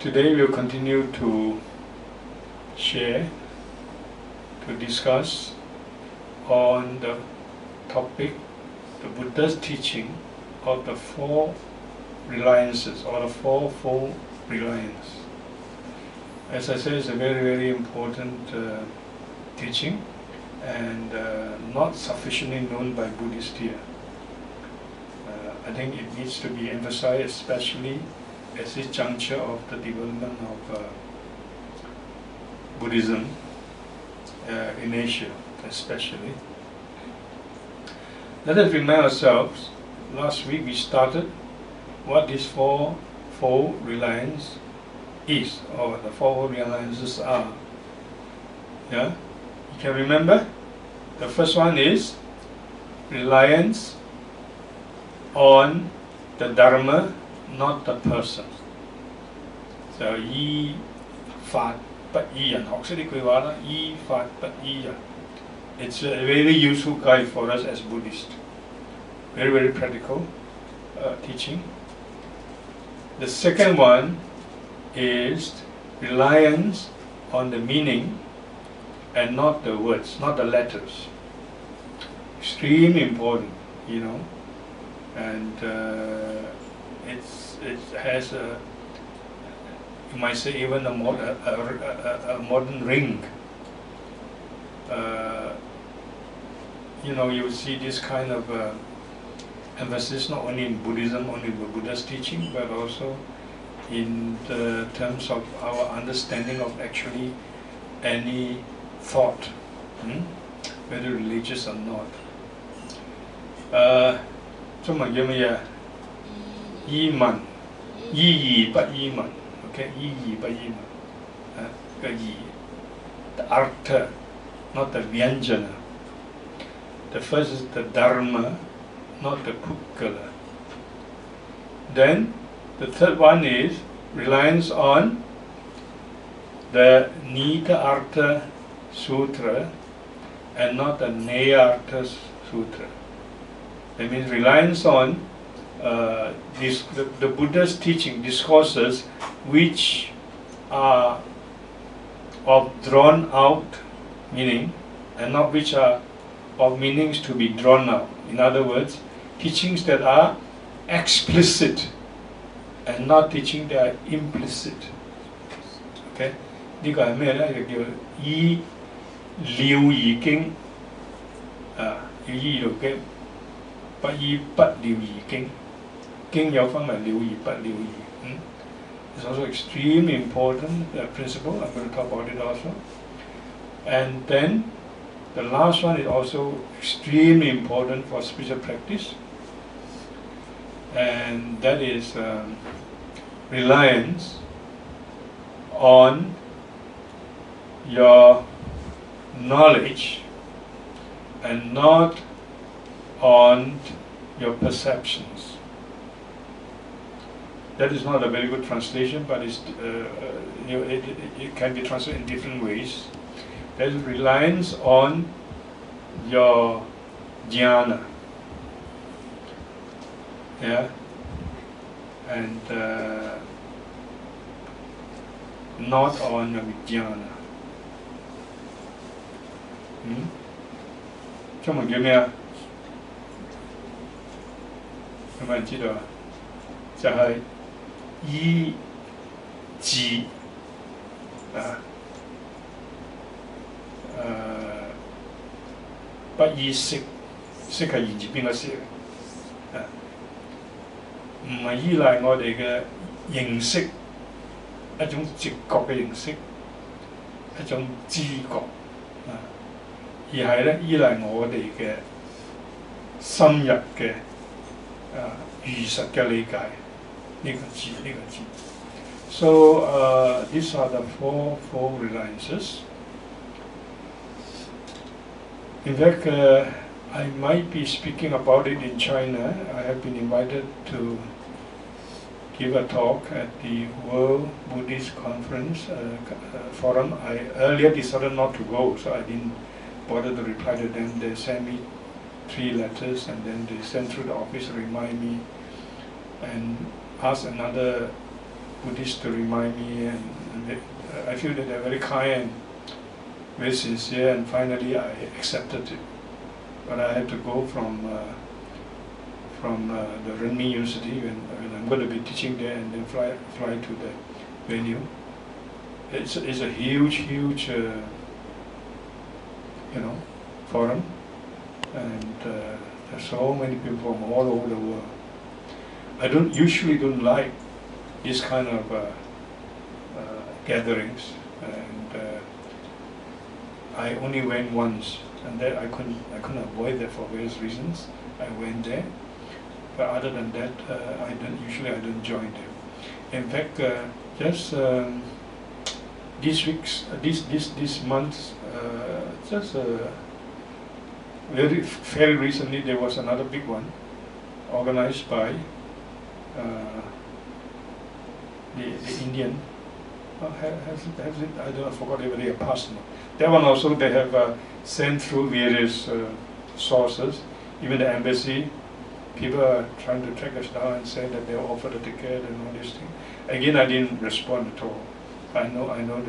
Today we'll continue to share, to discuss on the topic, the Buddha's teaching of the four reliances, or the fourfold reliance. As I said, it's a very, very important teaching, and not sufficiently known by Buddhists here. I think it needs to be emphasized, especially at this juncture of the development of Buddhism in Asia, especially. Let us remind ourselves, last week we started what this fourfold reliance is, or the fourfold reliances are. Yeah? You can remember? The first one is reliance on the Dharma, not the person. So, 依法不依人，學識呢句話啦，依法不依人。It's a very useful guide for us as Buddhists. Very, very practical teaching. The second one is reliance on the meaning and not the words, not the letters. Extremely important, you know. And it has a, you might say, even a modern ring. You know, you see this kind of emphasis not only in Buddhism, only in Buddha's teaching, but also in the terms of our understanding of actually any thought, whether religious or not. 中文叫乜嘢？依文，依義不依文。Okay， 依義不依文。個義 ，the artha, not the vyanjana. The first is the dharma, not the pukkala. Then the third one is reliance on the Nita Artha Sutra and not the Nayartha Sutra. That means reliance on the Buddha's teaching, discourses which are of drawn out meaning and not which are of meanings to be drawn out. In other words, teachings that are explicit and not teaching that are implicit. Okay? 呢個係咩咧？就叫依了義經要依了經，不依不了義經。經有分為了義不了義。It's also extremely important principle. I'm going to talk about it also. And then the last one is also extremely important for spiritual practice, and that is reliance on your knowledge and not on your perceptions. That is not a very good translation, but it's, you know, it can be translated in different ways. There is reliance on your jnana, yeah, and not on your vijnana. 中文叫咩啊？有冇人知道啊？就係依智不依識，識係源自邊個識啊？唔係依賴我哋嘅認識，一種直覺嘅認識，一種知覺而係咧依賴我哋嘅深入嘅如實嘅理解呢個字。So these are the four reliances. In fact, I might be speaking about it in China. I have been invited to give a talk at the World Buddhist Conference forum. I earlier decided not to go, so I didn't bother to reply to them. They sent me 3 letters, and then they sent through the office to remind me and ask another Buddhists to remind me, and I feel that they're very kind and very sincere, and finally I accepted it. But I had to go from the Renmin University when I'm going to be teaching there, and then fly to the venue. It's a huge forum, and there's so many people from all over the world. I usually don't like this kind of gatherings, and I only went once, and that I couldn't avoid that for various reasons. I went there, but other than that, I don't join them. In fact, just this month, just very recently, there was another big one organized by the Indian. Has it? I don't know, I forgot whether they have passed. That one also they have sent through various sources. Even the embassy, people are trying to track us down and say that they'll offer the ticket and all these things. Again, I didn't respond at all. I know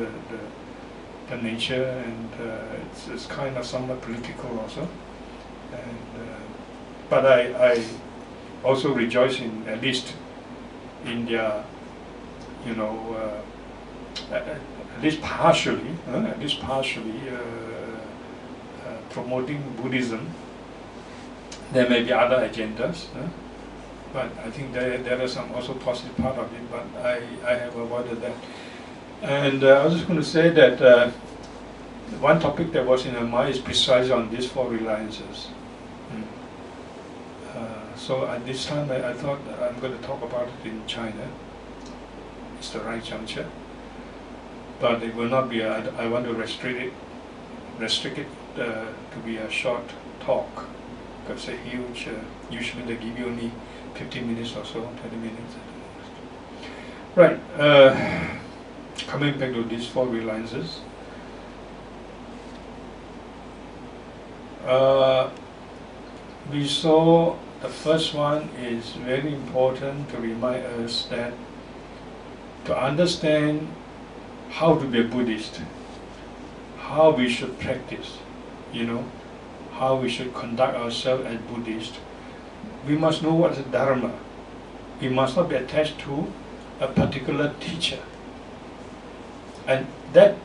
the nature, and it's kind of somewhat political also. And but I also rejoice in at least in their, at least partially promoting Buddhism. There may be other agendas, but I think there are some also positive part of it. But I have avoided that. And I was just going to say that one topic that was in my mind is precisely on these 4 reliances. So at this time, I thought I'm going to talk about it in China. It's the right juncture, but it will not be. I want to restrict it to be a short talk, because it's a huge. Usually they give you only 15 minutes or so, 20 minutes. Right. Coming back to these 4 reliances. We saw the first one is very important to remind us that to understand how to be a Buddhist, how we should practice, how we should conduct ourselves as Buddhists, we must know what is Dharma. We must not be attached to a particular teacher. And that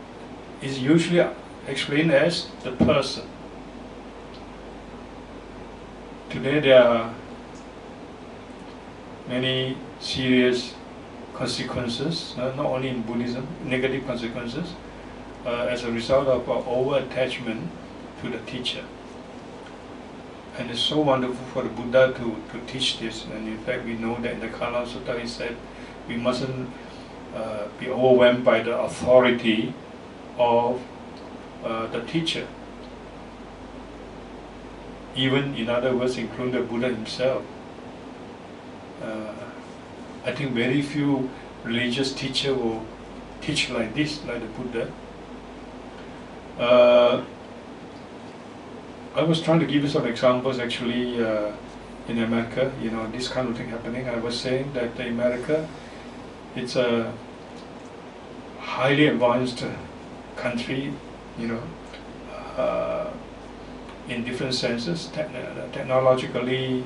is usually explained as the person. Today there are many serious consequences, not only in Buddhism, negative consequences, as a result of over-attachment to the teacher. And it's so wonderful for the Buddha to teach this, and in fact we know that in the Kala Sutta he said we mustn't be overwhelmed by the authority of the teacher. Even, in other words, including the Buddha himself. I think very few religious teachers will teach like this, like the Buddha. I was trying to give you some examples actually in America, this kind of thing happening. I was saying that in America, it's a highly advanced country, in different senses, technologically,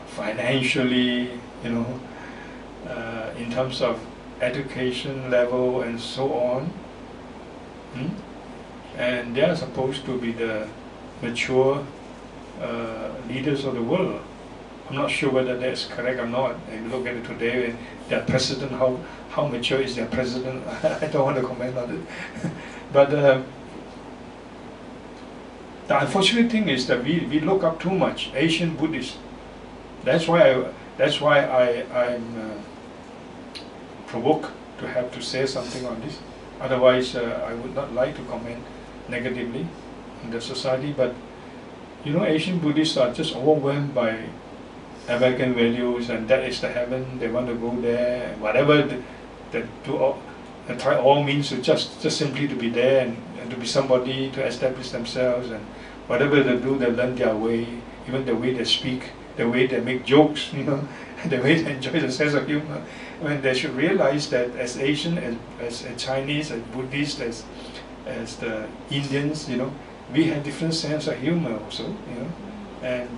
financially, in terms of education level and so on. And they are supposed to be the mature leaders of the world. I'm not sure whether that's correct or not. If you look at it today, their president, how mature is their president? I don't want to comment on it. But the unfortunate thing is that we look up too much Asian Buddhists. That's why I'm provoked to have to say something on this. Otherwise, I would not like to comment negatively in the society. But Asian Buddhists are just overwhelmed by American values, and that is the heaven. They want to go there. Whatever they do, and try all means to just simply to be there and to be somebody, to establish themselves, and whatever they do, they learn their way. Even the way they speak, the way they make jokes, the way they enjoy the sense of humor. When they should realize that as Asian, as Chinese, as Buddhist, as the Indians, we have different sense of humor also, and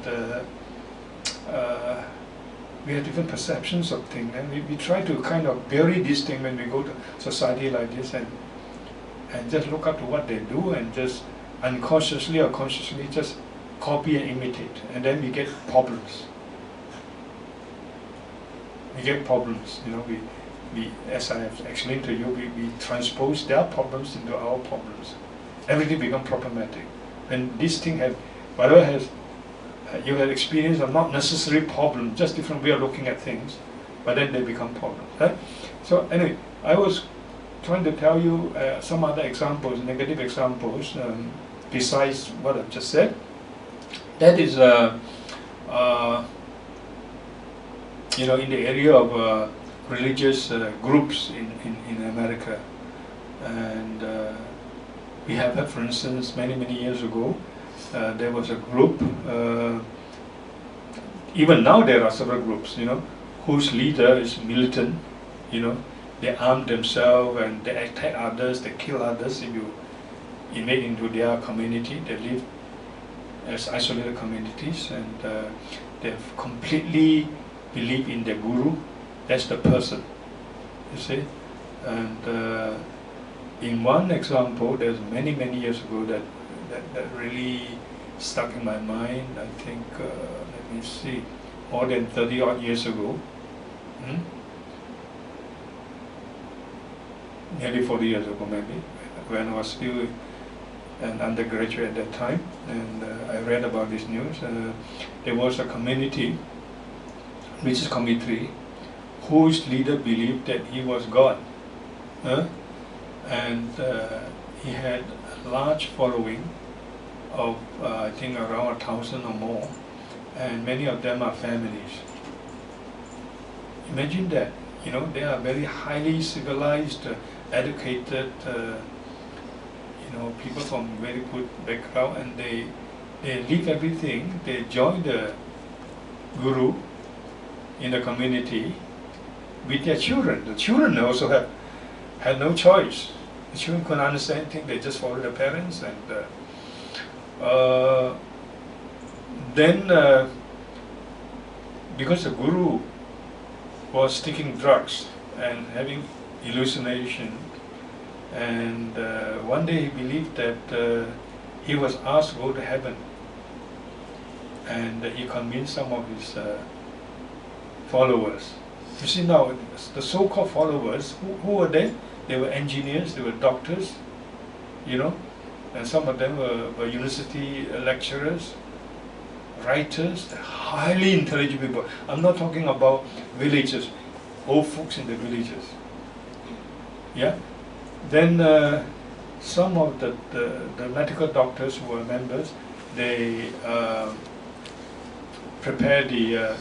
we have different perceptions of things, and we try to kind of bury this thing when we go to society like this, and just look up to what they do, and just unconsciously or consciously just copy and imitate, and then we get problems. We get problems, we as I have explained to you, we transpose their problems into our problems. Everything becomes problematic. And this thing whatever you have experienced are not necessarily problems, just different way of looking at things, but then they become problems. Right? So anyway, I was trying to tell you some other examples, negative examples, besides what I've just said. That is, in the area of religious groups in America. And we have had, for instance, many years ago, there was a group, even now there are several groups, whose leader is militant, they arm themselves and they attack others, they kill others if you invade into their community. They live as isolated communities, and they've completely believe in the guru. That's the person, you see. And in one example, there's many years ago that really stuck in my mind. I think, let me see, more than 30 odd years ago. Nearly 40 years ago maybe, when I was still an undergraduate at that time, and I read about this news. There was a community, religious community, whose leader believed that he was God, and he had a large following of I think around 1,000 or more, and many of them are families. Imagine that, they are very highly civilized, educated, people from very good background, and they leave everything. They join the guru in the community with their children. The children also had no choice. The children couldn't understand anything. They just follow their parents, and then because the guru was taking drugs and having hallucination, and one day he believed that he was asked to go to heaven, and he convinced some of his followers. You see now, the so-called followers, who were they? They were engineers, they were doctors, and some of them were university lecturers, writers, highly intelligent people. I'm not talking about villagers, old folks in the villages. Yeah. Then some of the medical doctors who were members, they prepared the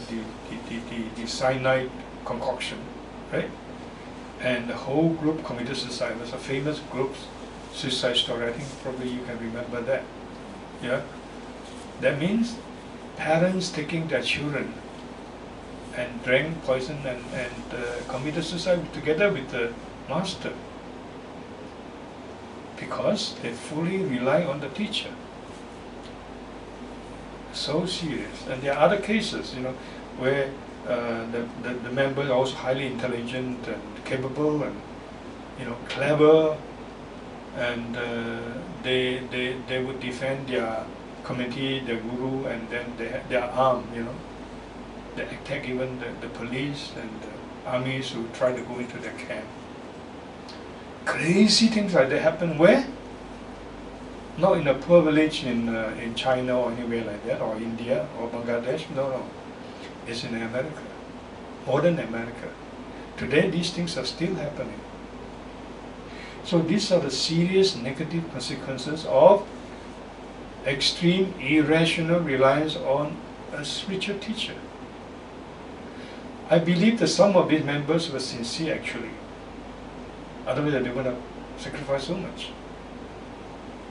cyanide concoction, right? And the whole group committed suicide. It was a famous group suicide story. I think probably you can remember that. Yeah. That means parents taking their children and drank poison and committed suicide together with the master, because they fully rely on the teacher. So serious. And there are other cases, where the members are also highly intelligent and capable and clever, and they would defend their community, their guru, and then they are armed. They attack even the police and the armies who try to go into their camp. Crazy things like that happen where? Not in a poor village in China or anywhere like that, or India or Bangladesh. No. It's in America, modern America. Today these things are still happening. So these are the serious negative consequences of extreme irrational reliance on a spiritual teacher. I believe that some of these members were sincere actually. Otherwise they wouldn't have sacrificed so much.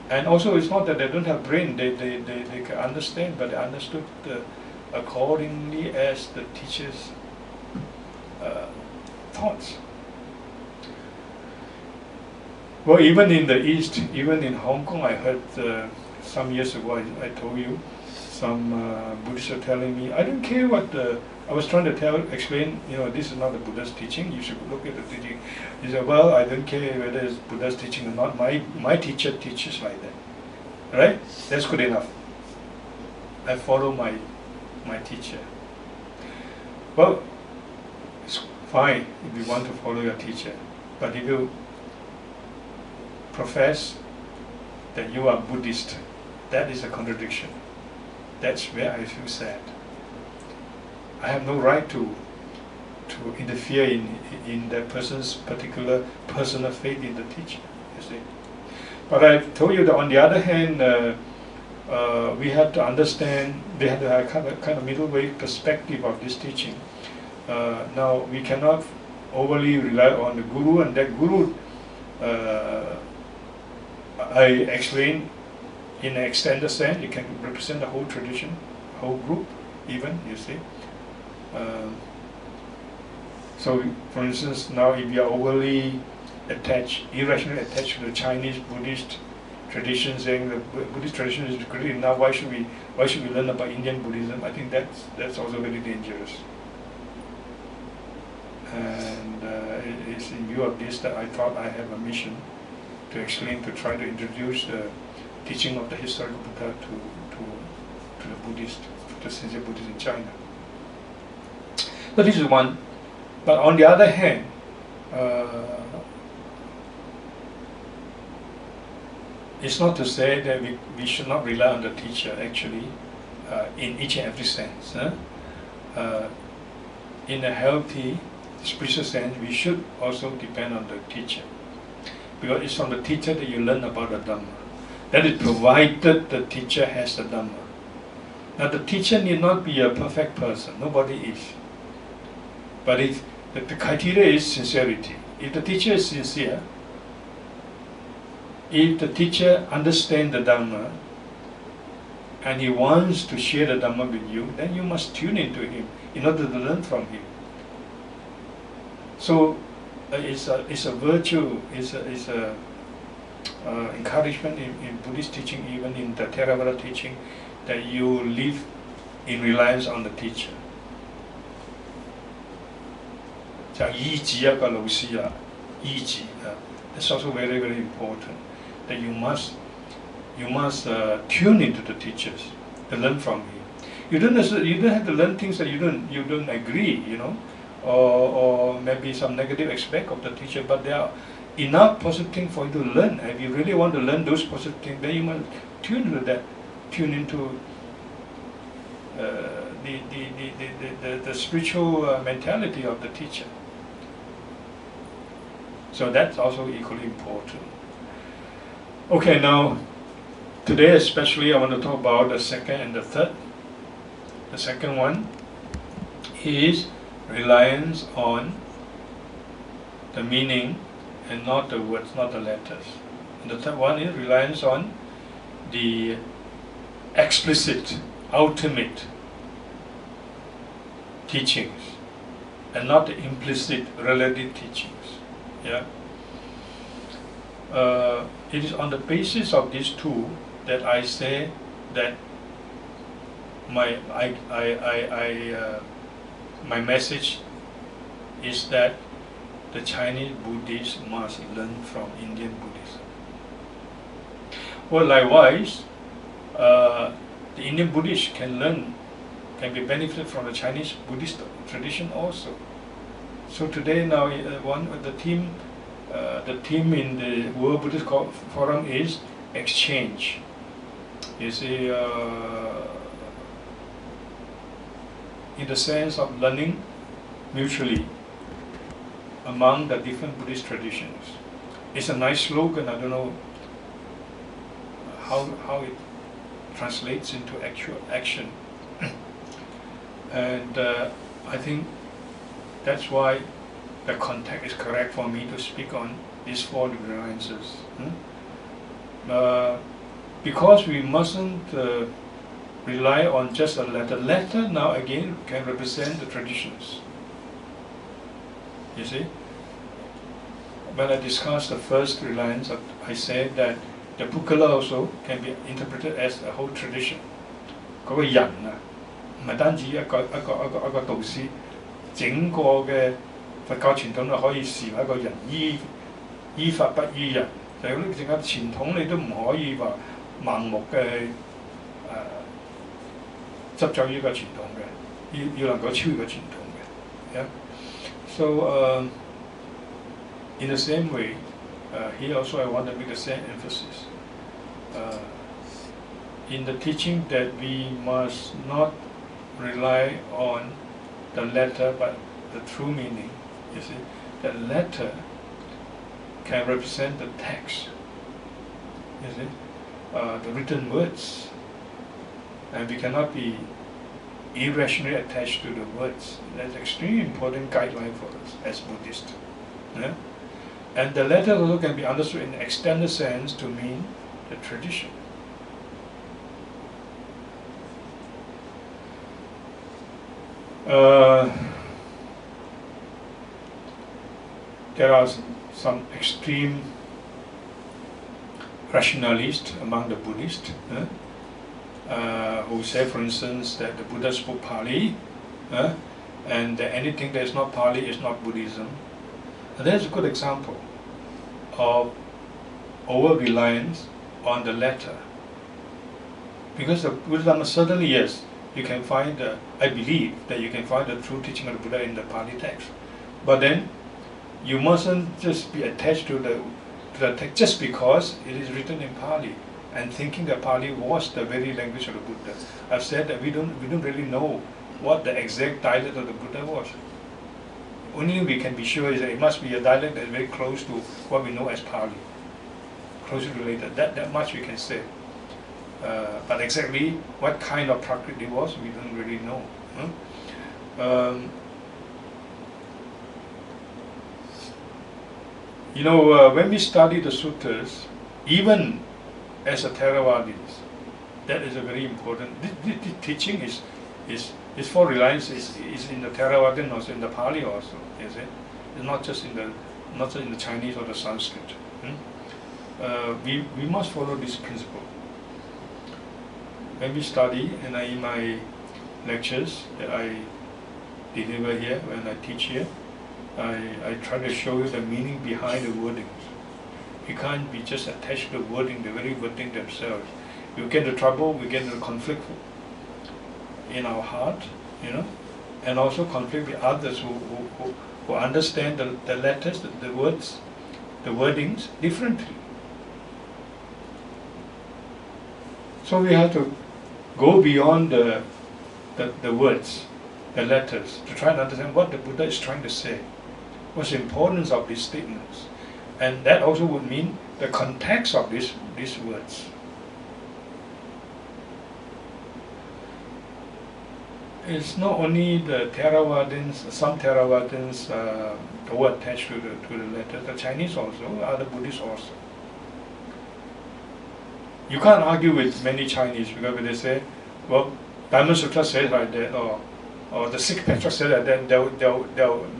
And also it's not that they don't have brain, they can understand, but they understood accordingly as the teacher's thoughts. Well, even in the East, even in Hong Kong, I heard some years ago, I told you, some Buddhists are telling me, I don't care what I was trying to explain, this is not the Buddha's teaching, you should look at the teaching. He said, well, I don't care whether it's Buddha's teaching or not, my teacher teaches like that. Right? That's good enough. I follow my teacher. Well, it's fine if you want to follow your teacher, but if you profess that you are Buddhist, that is a contradiction. That's where I feel sad. I have no right to interfere in that person's particular personal faith in the teacher, you see. But I told you that on the other hand, we have to understand, they have to have kind of middle way perspective of this teaching. Now, we cannot overly rely on the Guru, and that Guru, I explained in an extended sense, it can represent the whole tradition, whole group even, you see. So, for instance, now if you are overly attached, irrationally attached to the Chinese Buddhist tradition, saying the Buddhist tradition is great enough, why should we learn about Indian Buddhism? I think that's also very dangerous. And it's in view of this that I thought I have a mission to explain, to try to introduce the teaching of the historical Buddha to the Buddhist, to sincere Buddhists in China. So this is one. But on the other hand, it's not to say that we should not rely on the teacher, actually, in each and every sense. In a healthy spiritual sense, we should also depend on the teacher. Because it's from the teacher that you learn about the Dhamma. That is provided the teacher has the Dhamma. Now the teacher need not be a perfect person, nobody is. But the criteria is sincerity. If the teacher is sincere, if the teacher understands the Dhamma, and he wants to share the Dhamma with you, then you must tune into him in order to learn from him. So it's a virtue, it's a encouragement in Buddhist teaching, even in the Theravada teaching, that you live in reliance on the teacher. 像依止一個老師啊，依止啊 ，that's also very very important. That you must tune into the teachers, to learn from him. You don't have to learn things that you don't agree, or maybe some negative aspect of the teacher, but there are enough positive things for you to learn. If you really want to learn those positive things, then you must tune into that, tune into the spiritual mentality of the teacher. So that's also equally important. Okay, now today especially I want to talk about the second and the third. The second one is reliance on the meaning and not the words, not the letters. And the third one is reliance on the explicit, ultimate teachings and not the implicit, relative teachings. Yeah. It is on the basis of these two that I say that my message is that the Chinese Buddhists must learn from Indian Buddhism. Well, likewise, the Indian Buddhists can be benefited from the Chinese Buddhist tradition also. So today, now the theme in the World Buddhist Forum is exchange. You see, in the sense of learning mutually among the different Buddhist traditions. It's a nice slogan. I don't know how it translates into actual action. And I think that's why the context is correct for me to speak on these four reliances. Because we mustn't rely on just a letter. Letter now again can represent the traditions. You see? When I discussed the first reliance, I said that the Pukala also can be interpreted as a whole tradition. 嗰個人啊，唔係單止一個導師，整個嘅佛教傳統就可以視為一個人依法不依人。就係呢整個傳統你都唔可以話盲目嘅執着於個傳統嘅，要能夠超越個傳統嘅。Yeah? So in the same way, here also I want to make the same emphasis. In the teaching that we must not rely on the letter but the true meaning. You see, the letter can represent the text. You see, the written words, and we cannot be irrationally attached to the words. That's an extremely important guideline for us as Buddhists. Yeah? And the letter also can be understood in an extended sense to mean the tradition. There are some extreme rationalists among the Buddhists who say, for instance, that the Buddha spoke Pali and that anything that is not Pali is not Buddhism. And that's a good example of over-reliance on the letter. Because the Buddha-Dharma, certainly yes, you can find, I believe that you can find the true teaching of the Buddha in the Pali text. But then, you mustn't just be attached to the text just because it is written in Pali and thinking that Pali was the very language of the Buddha. I've said that we don't really know what the exact dialect of the Buddha was. Only thing we can be sure is that it must be a dialect that is very close to what we know as Pali, closely related. That much we can say. But exactly what kind of Prakriti it was, we don't really know. You know, when we study the sutras, even as a Theravadins, that is a very important. This teaching is for Reliance. Is in the Theravada also in the Pali also. Is it? It's not just in the Chinese or the Sanskrit. We must follow this principle. When we study, and in my lectures that I deliver here, when I teach here, I try to show you the meaning behind the wordings. You can't be just attached to the wording, the very wording themselves. You get into trouble, we get into conflict in our heart, you know, and also conflict with others who understand the letters, the words, the wordings differently. So we have to go beyond the words, the letters, to try and understand what the Buddha is trying to say. What's the importance of these statements? And that also would mean the context of these words. It's not only the Theravadins, some Theravadins who are attached to the letters, the Chinese also, other Buddhists also. You can't argue with many Chinese because when they say, well, Dhamma Sutra says like that, or the Sikh Petra said like that,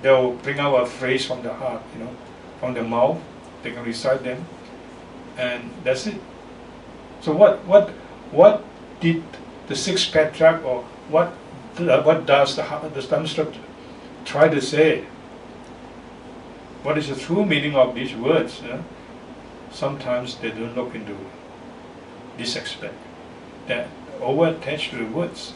they'll bring out a phrase from the heart, you know, from the mouth. They can recite them, and that's it. So what did the Sikh Petra or what does the Dhamma Sutra try to say? What is the true meaning of these words? Sometimes they don't look into this aspect. They're over-attached to the words.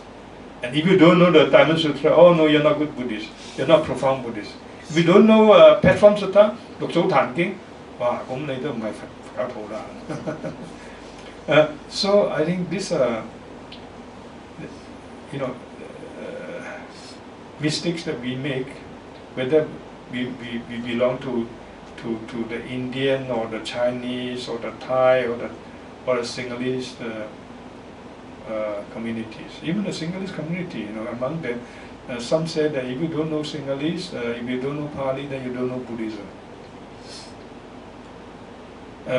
And if you don't know the Dhamma Sutra, oh no, you're not good Buddhist. You're not profound Buddhist. If you don't know Petram Sutta, Lục祖壇經, so I think this, mistakes that we make, whether we belong to the Indian or the Chinese or the Thai or the Sinhalese communities, even the Sinhalese community, among them, some say that if you don't know Sinhalese, if you don't know Pali, then you don't know Buddhism.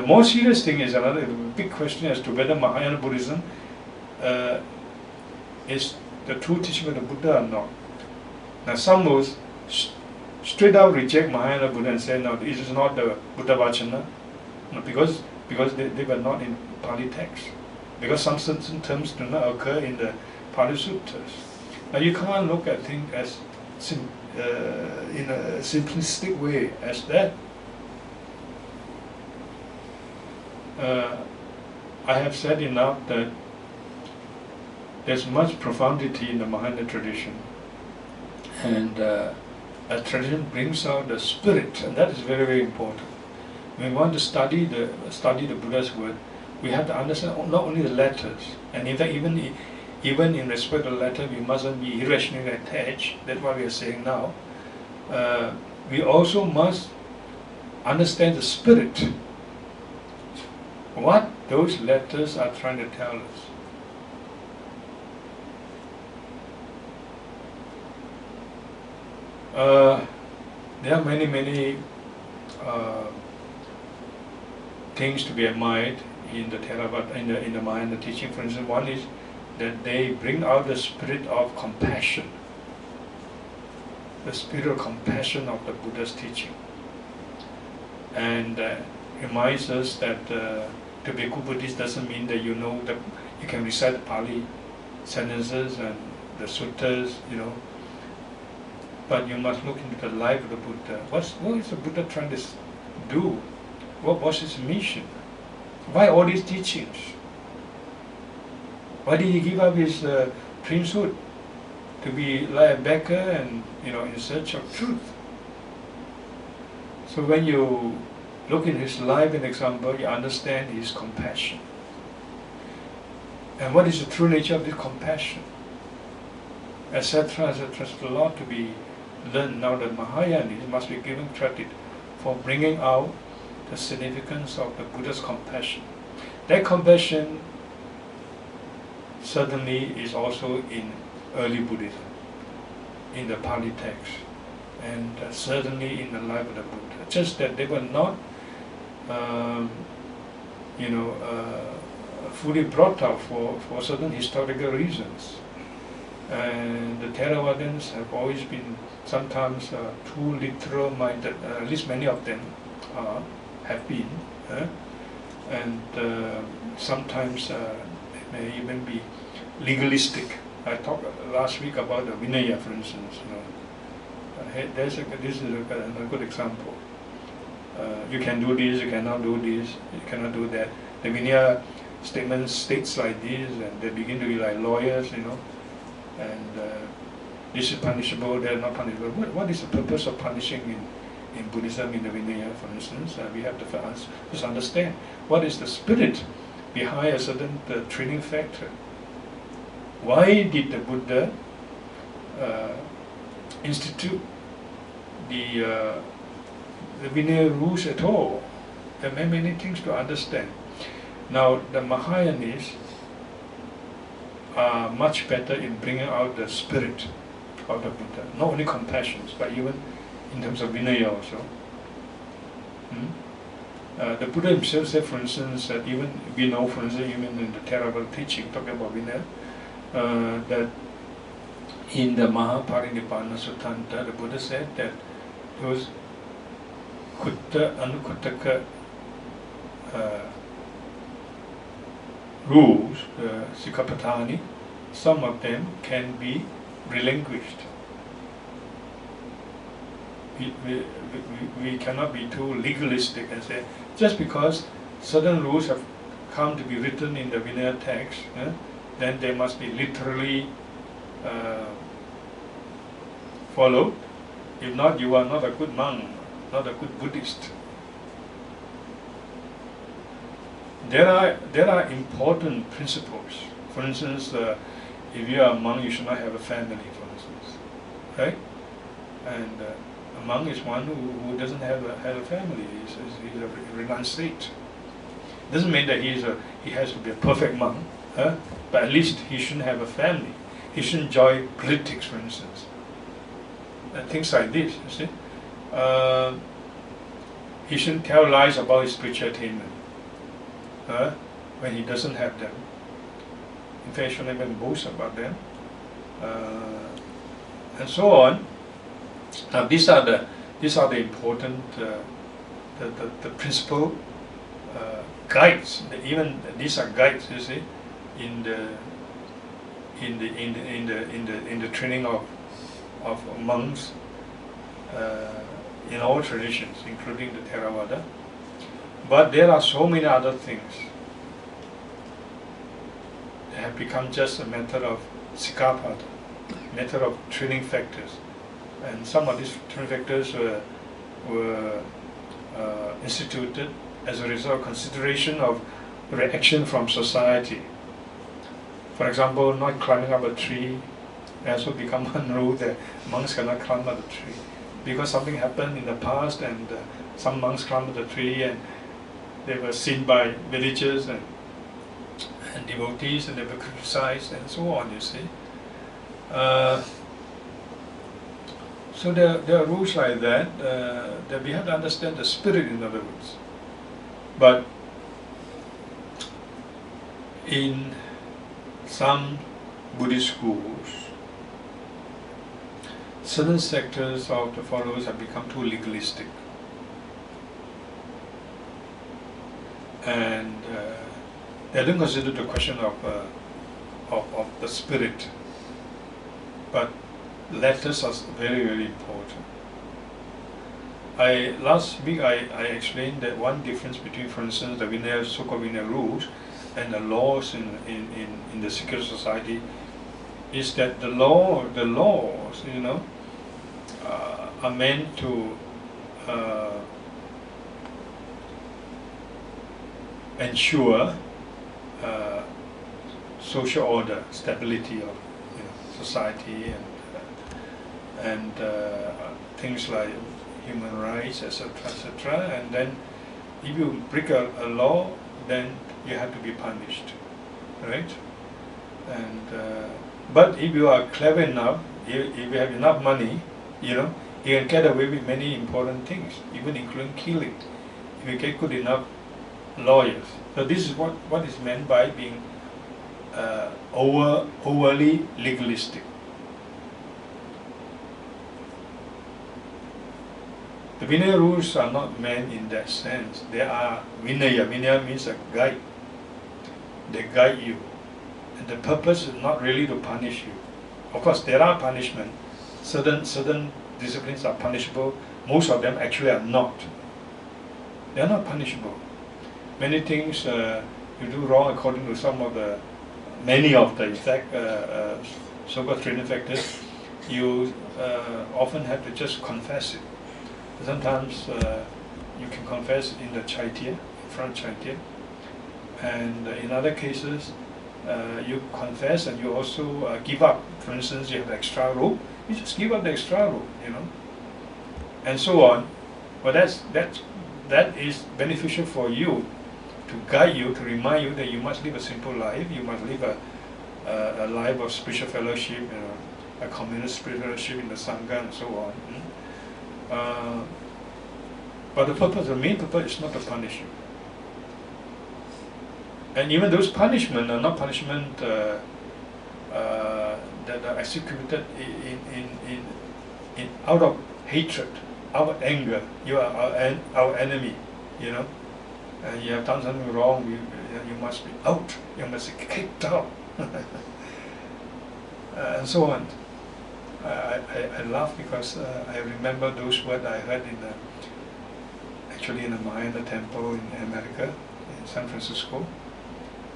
More serious thing is another big question as to whether Mahayana Buddhism is the true teaching of the Buddha or not. Now some will straight out reject Mahayana Buddha and say, no, this is not the Buddha Vachana, no, because they were not in Pali text. Because some certain terms do not occur in the Pali Sutras. Now you can't look at things as in a simplistic way as that. I have said enough that there's much profundity in the Mahayana tradition, and a tradition brings out the spirit, and that is very, very important. When we want to study the Buddha's word, we have to understand not only the letters, and in fact even in respect to the letter, we mustn't be irrationally attached. That's what we are saying now. We also must understand the spirit, what those letters are trying to tell us. There are many things to be admired in the Theravada, in the Mahayana teaching. For instance, one is that they bring out the spirit of compassion, the spirit of compassion of the Buddha's teaching, and reminds us that to be a Buddhist doesn't mean that you know that you can recite the Pali sentences and the suttas, but you must look into the life of the Buddha. What is the Buddha trying to do? What was his mission? Why all these teachings? Why did he give up his princehood to be like a beggar and in search of truth? So when you look in his life and example, you understand his compassion. And what is the true nature of this compassion? Etc. etc. There's a lot to be learned. Now the Mahayanis must be given credit for bringing out the significance of the Buddha's compassion. That compassion certainly is also in early Buddhism, in the Pali text, and certainly in the life of the Buddha. Just that they were not, fully brought out for certain historical reasons. And the Theravadins have always been sometimes too literal-minded, at least many of them have been, and sometimes it may even be legalistic. I talked last week about the Vinaya, for instance. This is a good example. You can do this, you cannot do this, you cannot do that. The Vinaya statement states like this, and they begin to be like lawyers, and this is punishable, they are not punishable. What is the purpose of punishing in Buddhism, in the Vinaya, for instance? We have to first understand what is the spirit behind a certain training factor. Why did the Buddha institute the Vinaya rules at all? There are many things to understand. Now, the Mahayanis are much better in bringing out the spirit of the Buddha, not only compassion, but even in terms of Vinaya also. The Buddha himself said, for instance, that even we know, for instance, even in the Theravada teaching, talking about Vinaya, that in the Mahaparinibbana Sutanta, the Buddha said that those Kutta Anukuttaka rules, the Sikapatani, some of them can be relinquished. We cannot be too legalistic and say, just because certain rules have come to be written in the Vinaya text, then they must be literally followed. If not, you are not a good monk, not a good Buddhist. There are important principles. For instance, if you are a monk, you should not have a family, for instance, right? And a monk is one who doesn't have a family. He's a renounced state. Doesn't mean that he has to be a perfect monk, but at least he shouldn't have a family. He shouldn't join politics, for instance. Things like this, you see. He shouldn't tell lies about his spiritual attainment when he doesn't have them. In fact, he shouldn't even boast about them. and so on. Now these are the important the principal guides. Even these are guides, you see, in the training of monks in all traditions, including the Theravada. But there are so many other things that have become just a matter of sikapada, matter of training factors. And some of these training factors were instituted as a result of consideration of reaction from society. For example, not climbing up a tree has also become one rule that monks cannot climb up a tree because something happened in the past, and some monks climbed up the tree and they were seen by villagers and devotees, and they were criticized and so on, you see. So there are rules like that, that we have to understand the spirit, in other words. But in some Buddhist schools, certain sectors of the followers have become too legalistic. And they don't consider the question of the spirit, but letters are very, very important. Last week I explained that one difference between, for instance, the Vinaya, so-called Vinaya rules and the laws in the secular society is that the laws, you know, are meant to ensure social order, stability of society, and things like human rights, etc., etc. And then, if you break a law, then you have to be punished, right? And but if you are clever enough, if you have enough money, you know, you can get away with many important things, even including killing, if you get good enough lawyers. So this is what is meant by being overly legalistic. The Vinaya rules are not meant in that sense. They are Vinaya. Vinaya means a guide. They guide you. And the purpose is not really to punish you. Of course, there are punishment. Certain disciplines are punishable. Most of them actually are not. They are not punishable. Many things you do wrong according to many of the so-called training factors, you often have to just confess it. Sometimes you can confess in the chaitya, in front of chaitya, and in other cases you confess and you also give up. For instance, you have extra rope, you just give up the extra rope, you know, and so on. But that is beneficial for you, to guide you, to remind you that you must live a simple life. You must live a life of spiritual fellowship, you know, a communal spiritual fellowship in the sangha and so on. But the main purpose is not to punish you. And even those punishments are not punishment that are executed in out of hatred, out of anger. You are our enemy, you know. And you have done something wrong, you must be out, you must be kicked out, and so on. I laugh because I remember those words I heard actually in the Mahayana temple in America, in San Francisco,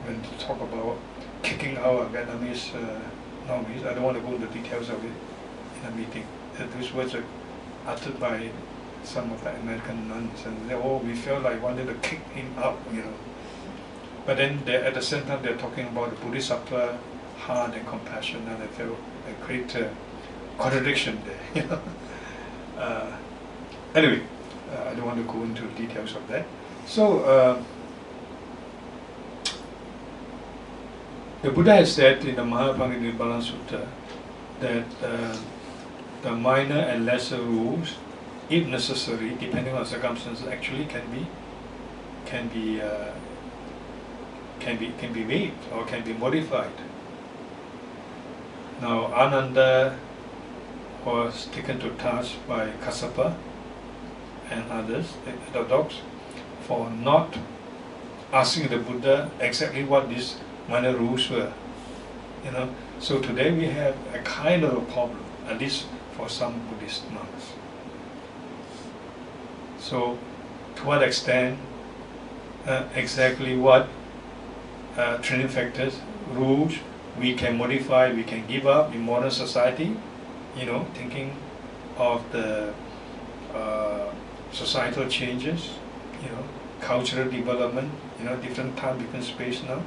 when they talk about kicking out a Vietnamese novice. I don't want to go into the details of it in a meeting. Those words are uttered by some of the American nuns, and we felt like wanted to kick him out, you know. But then at the same time they're talking about the Bodhisattva heart and compassion, and I felt a great contradiction there, you know. Anyway, I don't want to go into the details of that. So the Buddha has said in the Mahaparinibbana Sutta that the minor and lesser rules, if necessary, depending on circumstances, actually can be waived or can be modified. Now Ananda was taken to task by Kassapa and others, the orthodox, for not asking the Buddha exactly what these minor rules were. You know, so today we have a kind of a problem, at least for some Buddhist monks. So, to what extent, exactly what training factors, rules we can modify, we can give up in modern society, you know, thinking of the societal changes, you know, cultural development, you know, different time, different space now.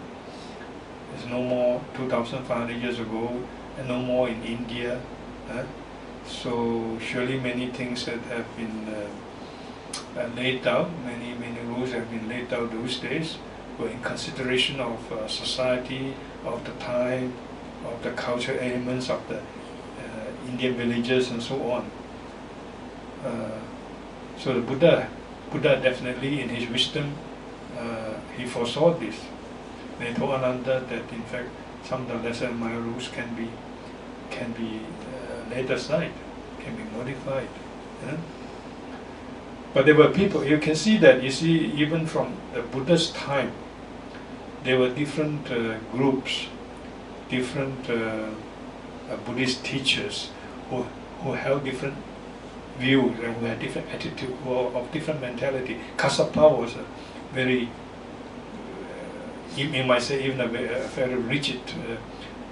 There's no more 2,500 years ago, and no more in India. So surely many things that have been laid out, many rules have been laid out those days, were in consideration of society, of the time, of the cultural elements of the Indian villages and so on. So the Buddha definitely in his wisdom, he foresaw this. And he told Ananda that in fact some of the lesser and minor rules can be laid aside, can be modified. Yeah? But there were people, you can see that, you see even from the Buddha's time, there were different groups, different Buddhist teachers who held different views and who had different attitude, of different mentality. Kassapa was a very, you might say even a very rigid,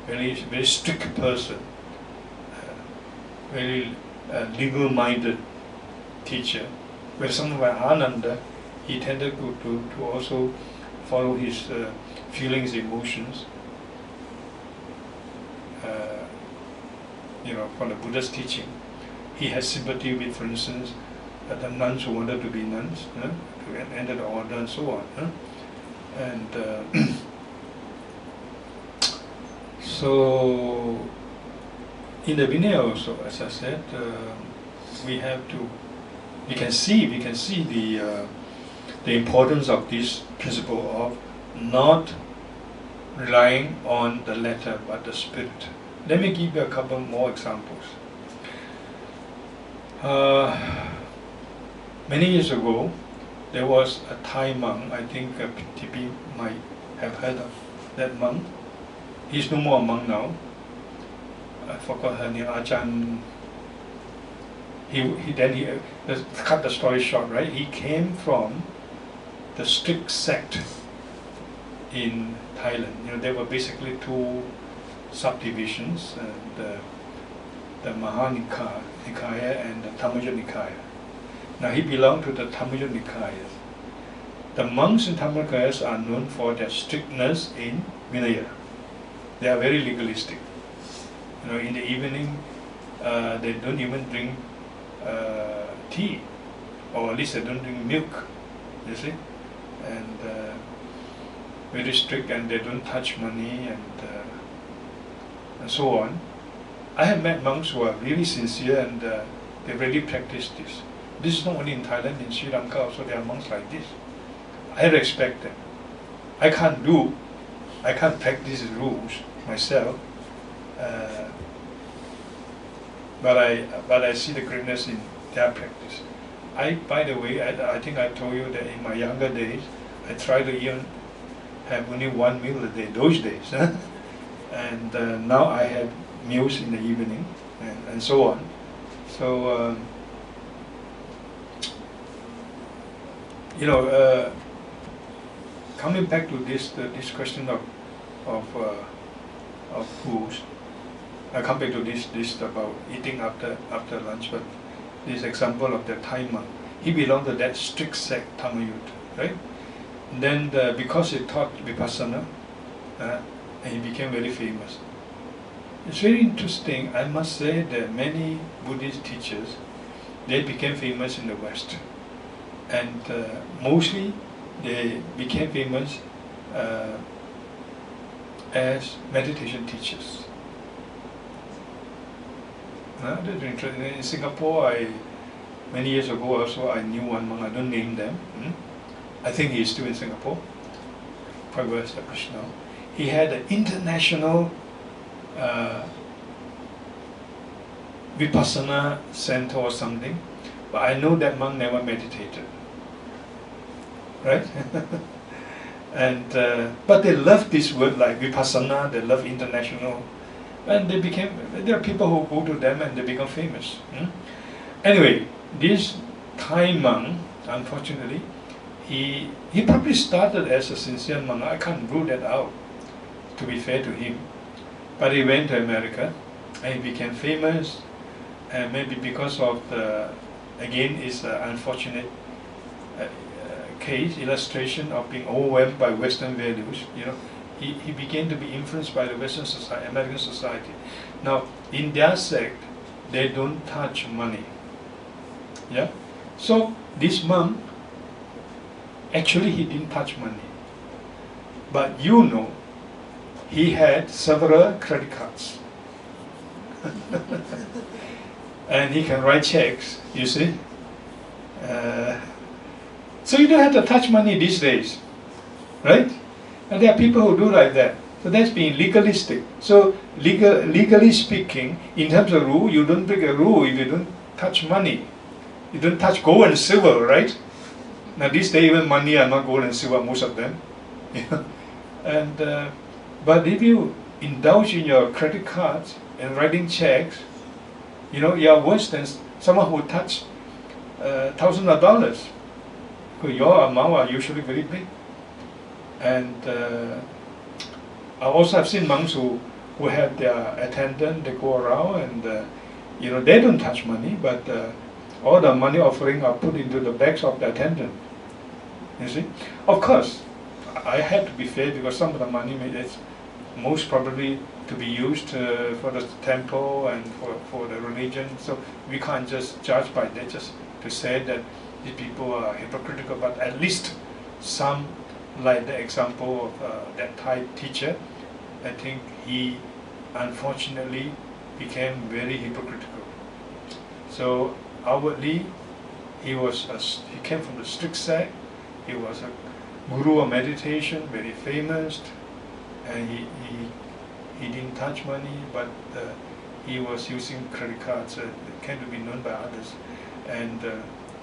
very strict person, very legal-minded teacher. Where someone like Ananda, he tended to also follow his feelings, emotions. You know, from the Buddha's teaching, he has sympathy with, for instance, the nuns who wanted to be nuns, to enter the order and so on. And so, in the Vinaya also, as I said, we can see the importance of this principle of not relying on the letter but the spirit. Let me give you a couple more examples. Many years ago, there was a Thai monk, I think TP might have heard of that monk. He's no more a monk now. I forgot her name, Ajahn. Let's cut the story short, right? He came from the strict sect in Thailand. You know, there were basically two subdivisions, the Nikaya and the Dhammajoti Nikaya. Now he belonged to the Dhammajoti Nikaya. The monks in Dhammajoti are known for their strictness in Vinaya. They are very legalistic. You know, in the evening, they don't even drink tea, or at least they don't drink milk, you see, and very strict, and they don't touch money and so on. I have met monks who are really sincere and they really practice this. This is not only in Thailand, in Sri Lanka also there are monks like this. I respect them. I can't practice rules myself, but I see the greatness in their practice. By the way, I think I told you that in my younger days, I tried to even have only one meal a day, those days. And now I have meals in the evening and so on. So, you know, coming back to this question of foods, I come back to this about eating after lunch, but this example of the Thai monk, he belonged to that strict sect, Dhammajoti, right? And then because he taught Vipassana, and he became very famous. It's very interesting, I must say that many Buddhist teachers, they became famous in the West. And mostly they became famous as meditation teachers. In Singapore, many years ago also, I knew one monk, I don't name them. I think he is still in Singapore, quite well established now. He had an international Vipassana center or something, but I know that monk never meditated, right? And but they love this word like Vipassana, they love international, and there are people who go to them and they become famous. Anyway, this Thai monk, unfortunately, he probably started as a sincere monk. I can't rule that out, to be fair to him. But he went to America and he became famous, and maybe because of again, is an unfortunate case, illustration of being overwhelmed by Western values. He began to be influenced by the Western society, American society. Now, in their sect, they don't touch money. Yeah, so this monk, actually, he didn't touch money, but he had several credit cards, and he can write checks. You see. So you don't have to touch money these days, right? And there are people who do like that. So that's being legalistic. So legally speaking, in terms of rule, you don't break a rule if you don't touch money. You don't touch gold and silver, right? Now these days even money are not gold and silver, most of them. And but if you indulge in your credit cards and writing checks, you are worse than someone who touch thousands of dollars. Your amount are usually very big. And I also have seen monks who have their attendant, they go around and they don't touch money, but all the money offering are put into the bags of the attendant. You see? Of course, I have to be fair because some of the money is most probably to be used for the temple and for the religion, so we can't just judge by that, just to say that these people are hypocritical, but at least some, like the example of that Thai teacher, I think he unfortunately became very hypocritical. So outwardly, he came from the strict sect, he was a guru of meditation, very famous, and he didn't touch money, but he was using credit cards, it came to be known by others. And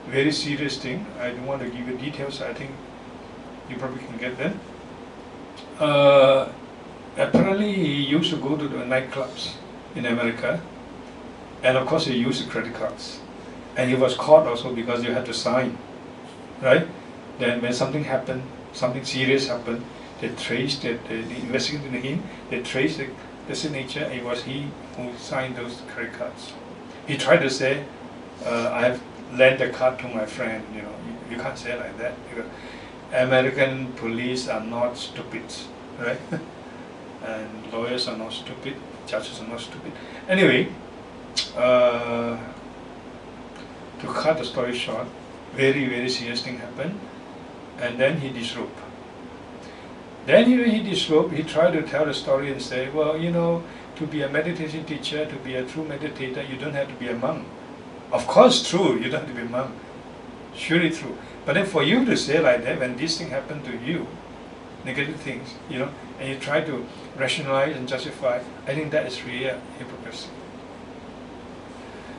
very serious thing, I don't want to give you details, I think you probably can get them. Apparently he used to go to the nightclubs in America, and of course he used credit cards. And he was caught also because you had to sign, right? Then when something happened, something serious happened, they traced it, they investigated him, they traced the signature, it was he who signed those credit cards. He tried to say, I have lent the card to my friend, you can't say it like that, because American police are not stupid, right? And lawyers are not stupid, judges are not stupid. Anyway, to cut the story short, very, very serious thing happened, and then he disrobed. Then he disrobed, he tried to tell the story and say, well, to be a meditation teacher, to be a true meditator, you don't have to be a monk. Of course true, you don't have to be a monk. Surely true. But then for you to say like that, when this thing happened to you, negative things, and you try to rationalize and justify, I think that is really a hypocrisy.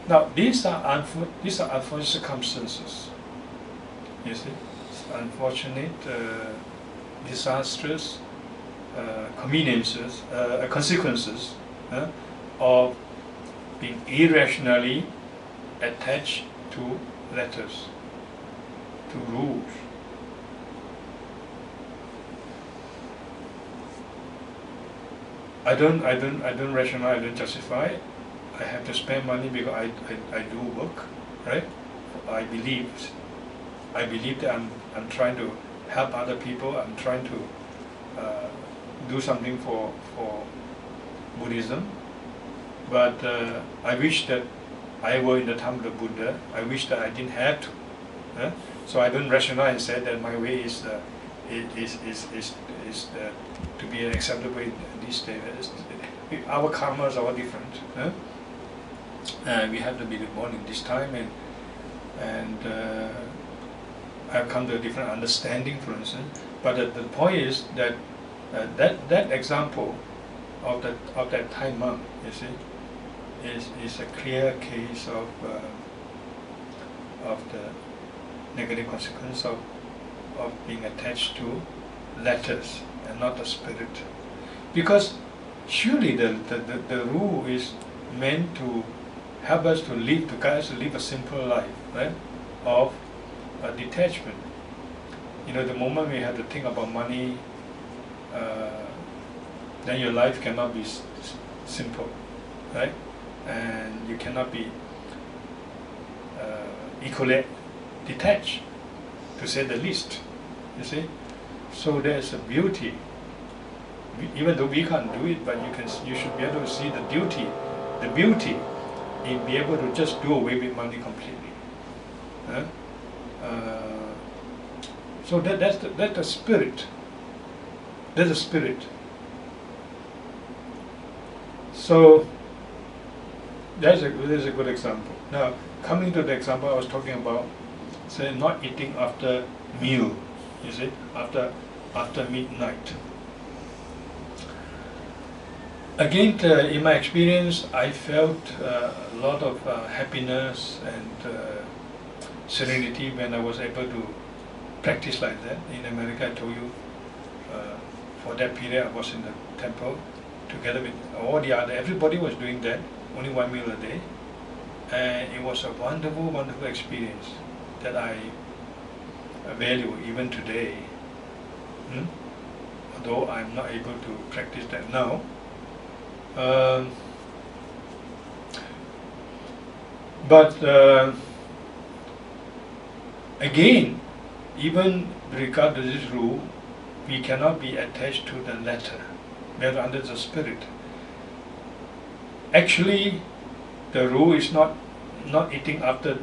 Now, these are unfortunate circumstances. You see, unfortunate, disastrous consequences of being irrationally attached to letters, to rules. I don't rationalize, I don't justify. I have to spend money because I do work, right? I believe that I'm trying to help other people. I'm trying to do something for Buddhism. But I wish that I were in the time of the Buddha. I wish that I didn't have to. So I don't rationalize and say that my way is to be an acceptable way these days. Our karmas are all different. We have to be born in this time, and I've come to a different understanding, for instance. But the point is that that example of that Thai monk, you see, is a clear case of the negative consequence of being attached to letters and not the spirit. Because surely the rule is meant to help us to live, to guide us to live a simple life, right? Of detachment. You know, the moment we have to think about money, then your life cannot be simple, right? And you cannot be equally detached, to say the least. You see, so there's a beauty. Even though we can't do it, but you should be able to see the beauty in be able to just do away with money completely. So that's the spirit. That's the spirit. So that's a good example. Now, coming to the example I was talking about, say not eating after meal, you see, after midnight. Again, in my experience, I felt a lot of happiness and serenity when I was able to practice like that. In America, I told you, for that period I was in the temple together with all the other, everybody was doing that, only one meal a day. And it was a wonderful, wonderful experience that I value even today. Although I'm not able to practice that now. But again, even with regard to this rule, we cannot be attached to the letter. We are under the spirit. Actually, the rule is not eating after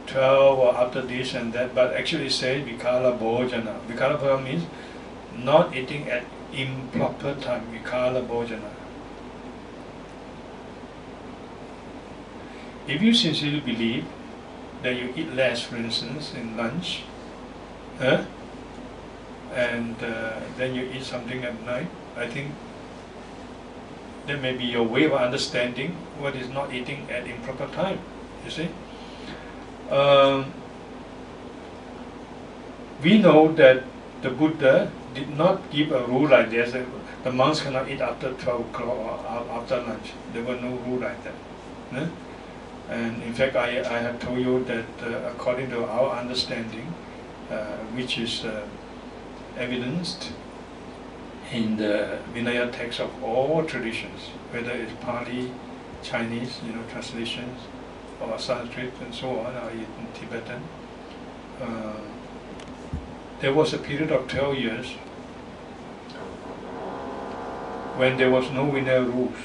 12 or after this and that, but actually it says vikala bhojana. Vikala bhojana means not eating at improper time. Vikala bhojana. If you sincerely believe that you eat less, for instance, in lunch, and then you eat something at night, I think that may be your way of understanding what is not eating at improper time, you see. We know that the Buddha did not give a rule like this. The monks cannot eat after 12 o'clock or after lunch. There was no rule like that. And in fact, I have told you that according to our understanding, which is evidenced in the Vinaya text of all traditions, whether it's Pali, Chinese, translations, or Sanskrit and so on, or even Tibetan, there was a period of 12 years when there was no Vinaya rules,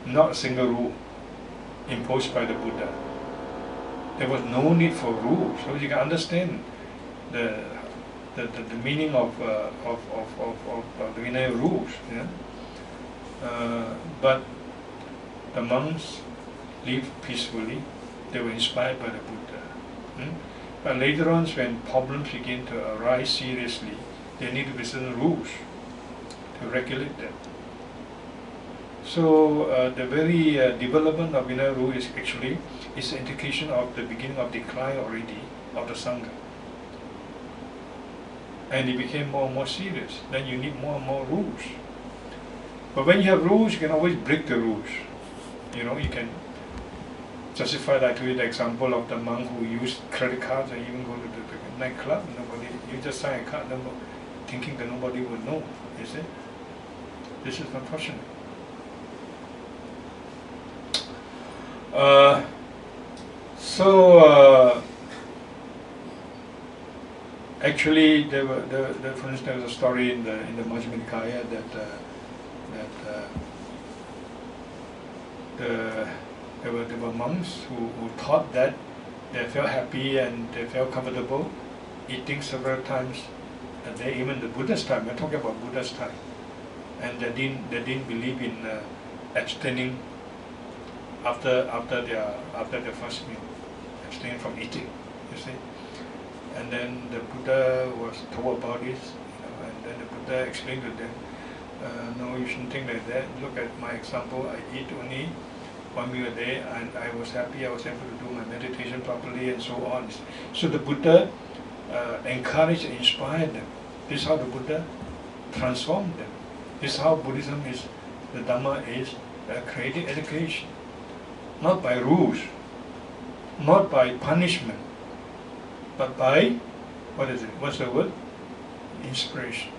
not a single rule imposed by the Buddha. There was no need for rules, so you can understand the meaning of the Vinaya rules. But the monks lived peacefully. They were inspired by the Buddha. But later on, when problems begin to arise seriously, there need to be certain rules to regulate them. So the very development of Vinaya rule is actually an indication of the beginning of decline already of the Sangha. And it became more and more serious. Then you need more and more rules. But when you have rules, you can always break the rules. You can justify that to the example of the monk who used credit cards and even go to the nightclub. You just sign a card, thinking that nobody would know. You see? This is unfortunate. Actually, for instance, there was a story in the Majjhima Nikaya that there were monks who thought that they felt happy and they felt comfortable eating several times a day, even the Buddha's time. We're talking about Buddha's time, and they didn't believe in abstaining after their first meal, abstaining from eating. You see. And then the Buddha was told about this, and then the Buddha explained to them, no, you shouldn't think like that. Look at my example. I eat only one meal a day, and I was happy. I was able to do my meditation properly, and so on. So the Buddha encouraged and inspired them. This is how the Buddha transformed them. This is how Buddhism is. The Dhamma is creating education, not by rules, not by punishment, but by, what is it? What's the word? Inspiration.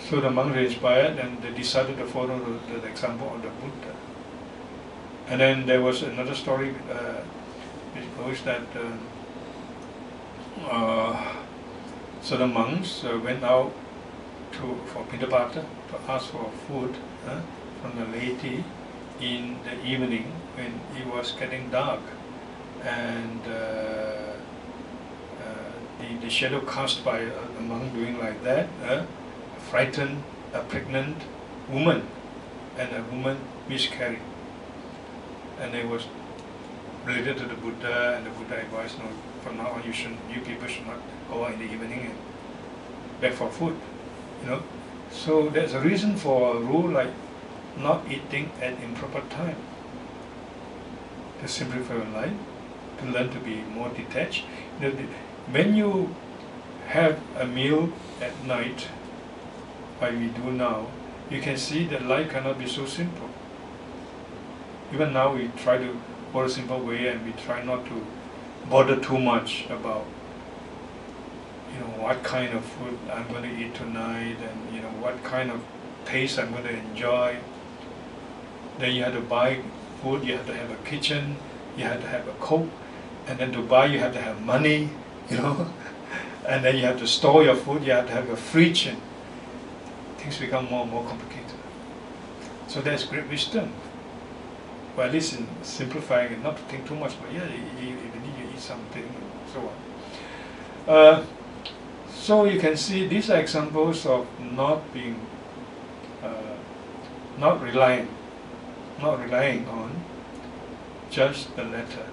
So the monks were inspired and they decided to follow the example of the Buddha. And then there was another story which goes that so the monks went out for Buddha-Dharma to ask for food from the laity in the evening when it was getting dark, and the shadow cast by a monk doing like that frightened a pregnant woman, and a woman miscarried, and it was related to the Buddha, and the Buddha advised, no, from now on you people should not go out in the evening and beg for food, you know. So there's a reason for a rule like not eating at improper time, to simplify your life, to learn to be more detached. You know, when you have a meal at night, like we do now, you can see that life cannot be so simple. Even now we try to follow a simple way, and we try not to bother too much about, you know, what kind of food I'm going to eat tonight, and you know what kind of taste I'm going to enjoy. Then you have to buy food, you have to have a kitchen, you have to have a cook, and then to buy you have to have money, you know, and then you have to store your food, you have to have a fridge, and things become more and more complicated. So there's great wisdom, but at least in simplifying it, not to think too much, but yeah, if you need to eat something, and so on. So you can see these are examples of not being, not relying on just the letter.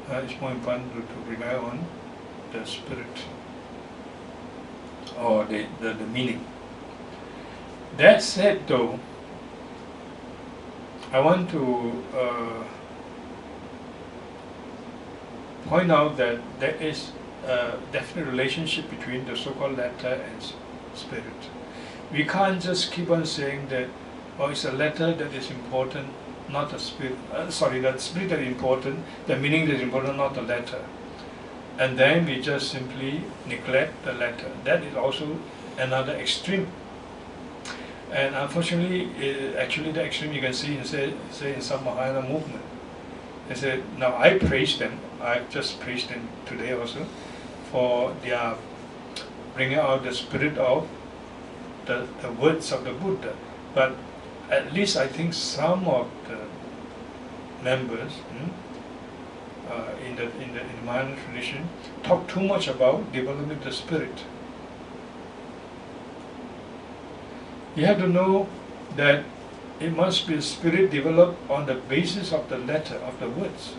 It's more important to rely on the spirit or the meaning. That said, though, I want to point out that there is a definite relationship between the so-called letter and spirit. We can't just keep on saying that, oh, it's a letter that is important, not the spirit. The spirit that is important, the meaning that is important, not the letter. And then we just simply neglect the letter. That is also another extreme. And unfortunately, actually the extreme you can see in some Mahayana movement. They say, now I praise them, I've just praised them today also, for their bringing out the spirit of the words of the Buddha. But at least I think some of the members in the Mahayana tradition talk too much about developing the spirit. You have to know that it must be a spirit developed on the basis of the letter, of the words.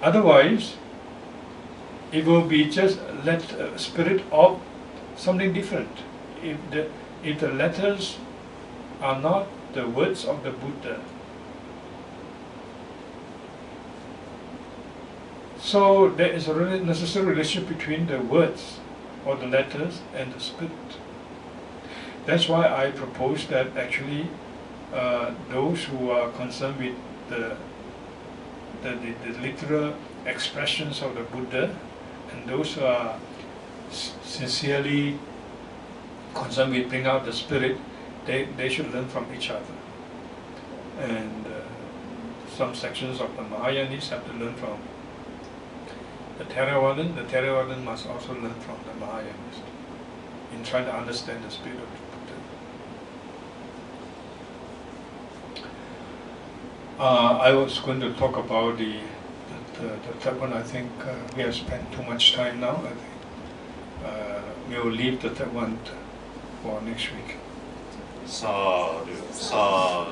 Otherwise, it will be just a spirit of something different. If the letters are not the words of the Buddha. So there is a really necessary relationship between the words or the letters and the spirit. That's why I propose that actually those who are concerned with the literal expressions of the Buddha, and those who are sincerely concerned with bringing out the spirit, they should learn from each other. And some sections of the Mahayanis have to learn from the Theravadan. The Theravadan must also learn from the Mahayanis in trying to understand the spirit of the Buddha. I was going to talk about the third one. I think we have spent too much time now. I think we will leave the third one for next week. Sadhu, sadhu.